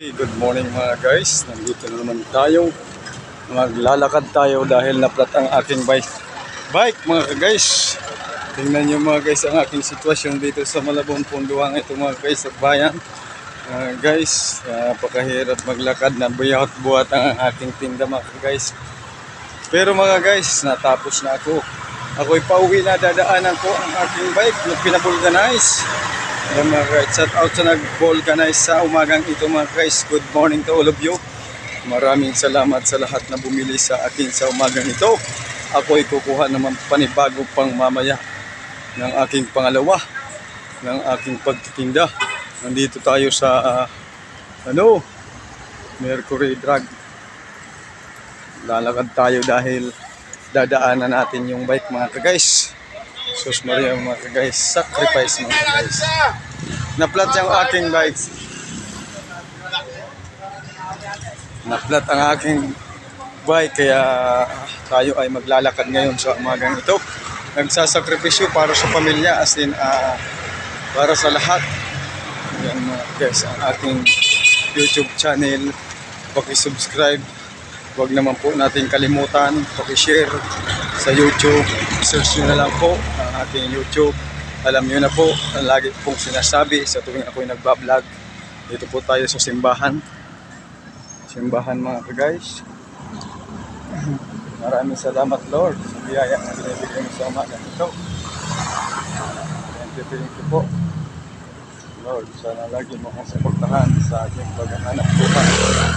Good morning mga guys, nandito na naman tayo. Maglalakad tayo dahil naplat ang aking bike mga guys. Tingnan nyo mga guys ang aking sitwasyon dito sa Malabon, Punduang. Ito mga guys sa bayan. Guys, napakahirap maglakad na buhat ang aking tinda mga guys. Pero mga guys, natapos na ako. Ako'y pauwi na, dadaanan ko ang aking bike na pinabulganize. Ayan mga guys, shout out sa nag-vulcanize sa umagang ito mga guys. Good morning to all of you. Maraming salamat sa lahat na bumili sa akin sa umagang ito. Ako'y kukuha naman panibago pang mamaya ng aking pangalawa ng aking pagtitinda. Nandito tayo sa Mercury Drug. Lalakad tayo dahil dadaanan natin yung bike mga guys. Sus Maria mga guys, sacrifice mga guys. Naplat yung aking bike. Naplat ang aking bike kaya tayo ay maglalakad ngayon sa umagang ito. Nagsasakripisyo para sa pamilya, as in para sa lahat. Yan mga guys, ang ating YouTube channel. Paki-subscribe. Huwag naman po natin kalimutan, paki-share sa YouTube. Search nyo na lang po ang ating YouTube. Alam nyo na po, ang lagi pong sinasabi sa tuwing ako'y nagbablog. Dito po tayo sa simbahan. Simbahan mga guys. Maraming salamat Lord sa biyaya na binibigay mo sa umaga ito. Thank you po. Lord, sana lagi mo akong suportahan sa aking paghahanap buhay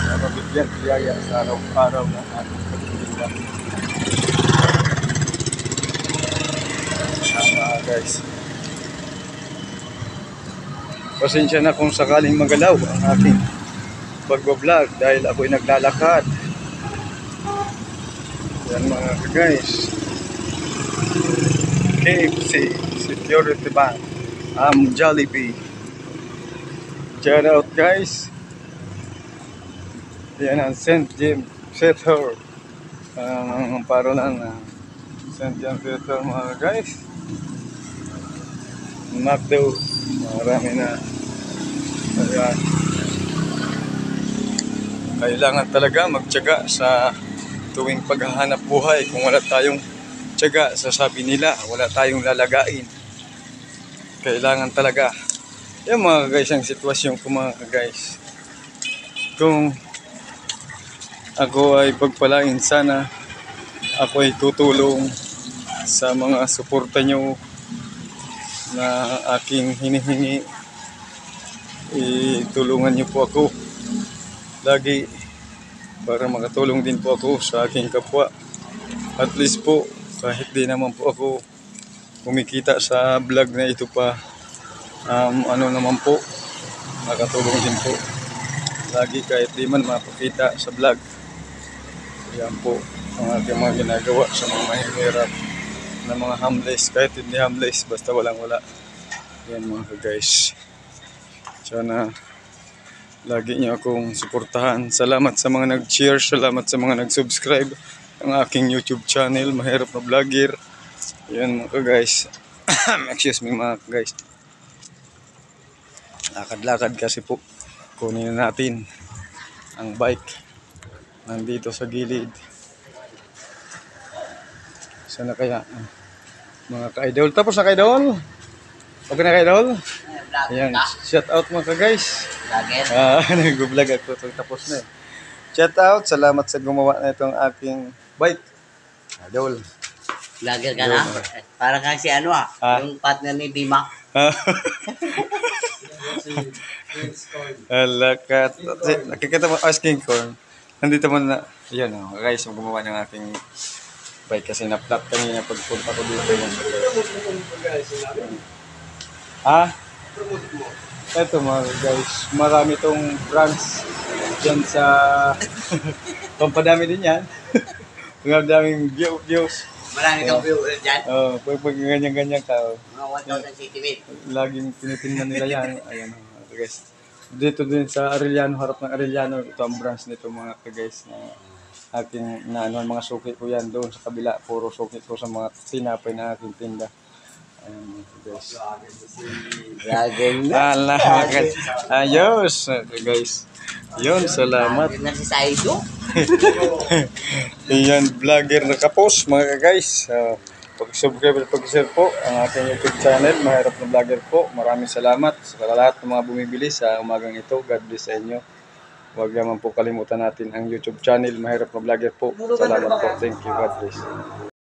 na mabigyan biyaya sa araw-araw ng ating pagtitinda. Mga guys, pasensya na kung sakaling magalaw ang aking pagbablog dahil ako'y naglalakad. Yan mga guys, KFC Security Bank, Jollibee. Shout out guys. Yan ang St. James Theater. Parolan na St. James Theater mga guys. Macdo, marami na. Ayan. Kailangan talaga magtiyaga sa tuwing paghahanap buhay. Kung wala tayong tiyaga, sasabi nila wala tayong lalagain. Kailangan talaga. Yan mga guys ang sitwasyon ko mga guys. Kung ako ay pagpalain, sana ako ay tutulong sa mga suporta nyo na aking hinihingi. Itulungan nyo po ako lagi para makatulong din po ako sa aking kapwa. At least po kahit di naman po ako kumikita sa vlog na ito pa, naman po makatulong din po lagi kahit di man mapakita sa vlog. Yan po ang aking mga ginagawa sa mga mahihirap na mga homeless, kahit hindi homeless, basta walang wala. Yan mga guys, sana lagi niyo akong suportahan. Salamat sa mga nag-share, salamat sa mga nag-subscribe ang aking YouTube channel, Mahirap na Vlogger. Yan mga guys. Excuse me mga guys, lakad-lakad kasi po. Kunin na natin ang bike nandito sa gilid. Sana kaya mga ka-idol. Tapos na ka-idol? Okay na ka-idol? Ayan, shout out mga guys. Nag-vlog ako. Tapos na eh. Shout out, salamat sa gumawa na itong aking bike. Idol. Vlogger ka na? Parang kasi yung partner ni Bima. Alakat. Nakikita mo asking corn. Nandito mo na. Ayan o. Guys, yung gumawa ng aking bike kasi na-flat kanina pagpunta ko dito. Ito mga guys. Marami tong branch dyan sa pampadami din yan. Mga daming views. Marami kang viewer dyan. Pag ganyan-ganyan ka. Mga 1,000 cm. Laging tinitingnan nila yan. Ayan guys. Dito din sa Arellano, harap ng Arellano, ito ang branch nito mga guys na aking mga suki ko yan doon sa kabila. Puro suki ko sa mga tinapay na aking tinda. Ayan, guys. Vlogger na. Ayos, guys. Yun, salamat. Vlogger na si Saido. Ayan, vlogger na kapos, mga guys. Pag-subscribe at pag-share po ang aking YouTube channel, Mahirap na Vlogger po. Maraming salamat sa lahat ng mga bumibili sa umagang ito. God bless sa inyo. Huwag naman po kalimutan natin ang YouTube channel, Mahirap na Vlogger po. Salamat po. Thank you. God bless.